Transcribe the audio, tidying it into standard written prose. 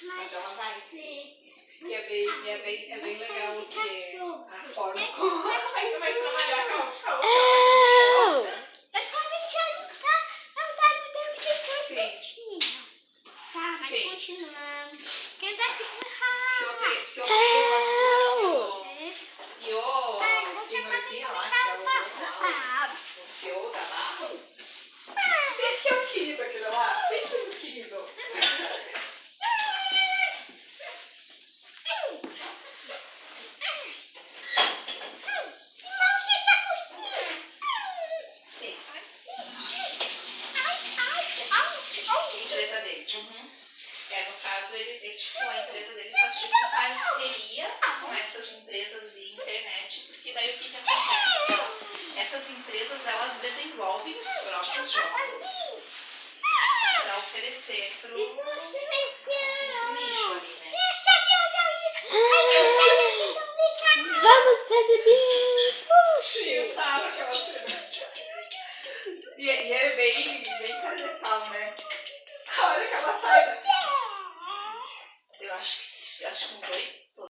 Mas ela vai. E é bem legal porque a forma como ela vai trabalhar com a outra. Eu só deixei andar no dedo de dois assim. Tá, mas continuando. Quem tá se ferrando? Se odeia umas duas, e o senhorzinho lá, que é o outro lá, o seu da barra. Esse que é o querido, aquele lá. Pensa no querido. Que mal essa focinha? Sim. Ai. A empresa dele. No caso, a empresa dele faz tipo parceria com essas empresas de internet, porque daí o que acontece? Essas empresas, elas desenvolvem os próprios jogos para oferecer pro nicho ali, né? Vamos receber! Sim, eu tava aquela cena. E é bem carnaval, né? A hora que ela sai, eu acho que uns 8